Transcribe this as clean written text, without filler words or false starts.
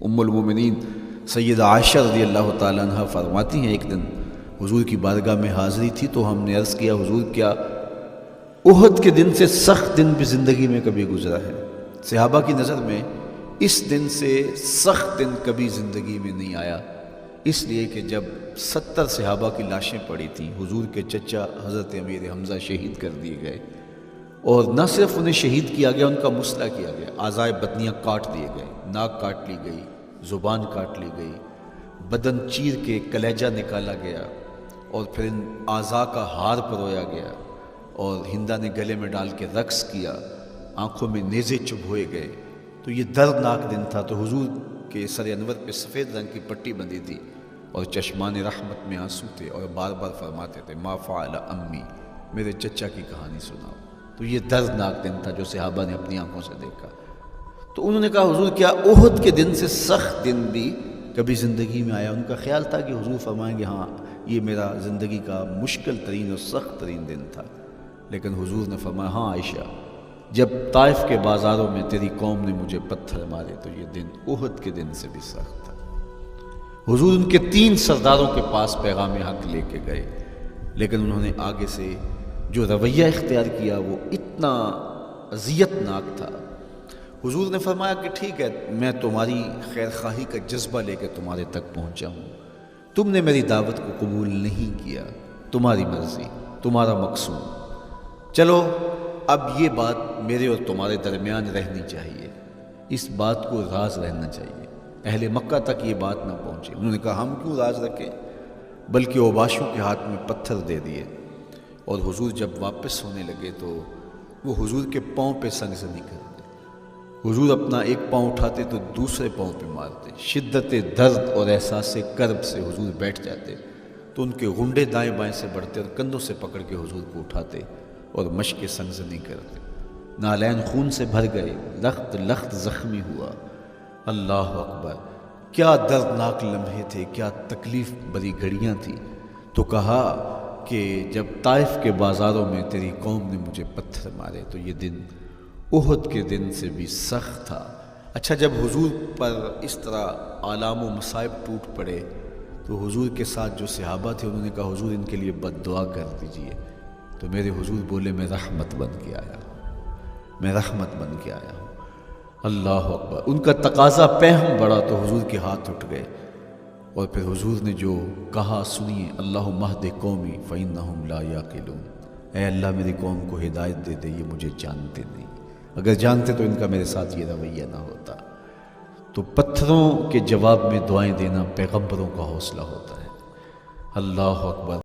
ام المومنین سیدہ عائشہ رضی اللہ تعالیٰ عنہ فرماتی ہیں ایک دن حضور کی بارگاہ میں حاضری تھی تو ہم نے عرض کیا حضور کیا احد کے دن سے سخت دن بھی زندگی میں کبھی گزرا ہے؟ صحابہ کی نظر میں اس دن سے سخت دن کبھی زندگی میں نہیں آیا، اس لیے کہ جب 70 صحابہ کی لاشیں پڑی تھیں، حضور کے چچا حضرت امیر حمزہ شہید کر دیے گئے، اور نہ صرف انہیں شہید کیا گیا، ان کا مسئلہ کیا گیا، اعضائے بدنیاں کاٹ دیے گئے، ناک کاٹ لی گئی، زبان کاٹ لی گئی، بدن چیر کے کلیجہ نکالا گیا، اور پھر ان اعضاء کا ہار پرویا گیا، اور ہندا نے گلے میں ڈال کے رقص کیا، آنکھوں میں نیزے چبھوئے گئے۔ تو یہ دردناک دن تھا۔ تو حضور کے سر انور پہ سفید رنگ کی پٹی بندھی تھی اور چشمان رحمت میں آنسو تھے، اور بار بار فرماتے تھے ما فعل امی، میرے چچا کی کہانی سناؤ۔ تو یہ دردناک دن تھا جو صحابہ نے اپنی آنکھوں سے دیکھا۔ تو انہوں نے کہا حضور کیا احد کے دن سے سخت دن بھی کبھی زندگی میں آیا؟ ان کا خیال تھا کہ حضور فرمائیں گے ہاں یہ میرا زندگی کا مشکل ترین اور سخت ترین دن تھا، لیکن حضور نے فرمایا ہاں عائشہ، جب طائف کے بازاروں میں تیری قوم نے مجھے پتھر مارے تو یہ دن احد کے دن سے بھی سخت تھا۔ حضور ان کے 3 سرداروں کے پاس پیغام حق لے کے گئے، لیکن انہوں نے آگے سے جو رویہ اختیار کیا وہ اتنا اذیت ناک تھا۔ حضور نے فرمایا کہ ٹھیک ہے، میں تمہاری خیر خواہی کا جذبہ لے کے تمہارے تک پہنچا ہوں، تم نے میری دعوت کو قبول نہیں کیا، تمہاری مرضی، تمہارا مقصود، چلو اب یہ بات میرے اور تمہارے درمیان رہنی چاہیے، اس بات کو راز رہنا چاہیے، اہل مکہ تک یہ بات نہ پہنچے۔ انہوں نے کہا ہم کیوں راز رکھیں، بلکہ اوباشوں کے ہاتھ میں پتھر دے دیے، اور حضور جب واپس ہونے لگے تو وہ حضور کے پاؤں پہ سنگزنی کرتے، حضور اپنا ایک پاؤں اٹھاتے تو دوسرے پاؤں پہ مارتے، شدت درد اور احساس کرب سے حضور بیٹھ جاتے تو ان کے غنڈے دائیں بائیں سے بڑھتے اور کندھوں سے پکڑ کے حضور کو اٹھاتے اور مشق سنگزنی کرتے، نالین خون سے بھر گئے، لخت لخت زخمی ہوا۔ اللہ اکبر، کیا دردناک لمحے تھے، کیا تکلیف بھری گھڑیاں تھیں۔ تو کہا کہ جب طائف کے بازاروں میں تیری قوم نے مجھے پتھر مارے تو یہ دن احد کے دن سے بھی سخت تھا۔ اچھا، جب حضور پر اس طرح آلام و مصائب ٹوٹ پڑے تو حضور کے ساتھ جو صحابہ تھے انہوں نے کہا حضور ان کے لیے بد دعا کر دیجئے، تو میرے حضور بولے میں رحمت بن کے آیا ہوں، میں رحمت بن کے آیا ہوں۔ اللہ اکبر، ان کا تقاضا پہم بڑا تو حضور کے ہاتھ اٹھ گئے، اور پھر حضور نے جو کہا سنیے، اللہم اہد قومی فإنہم لا یعقلون، اے اللہ میری قوم کو ہدایت دے دے، یہ مجھے جانتے نہیں، اگر جانتے تو ان کا میرے ساتھ یہ رویہ نہ ہوتا۔ تو پتھروں کے جواب میں دعائیں دینا پیغمبروں کا حوصلہ ہوتا ہے۔ اللہ اکبر۔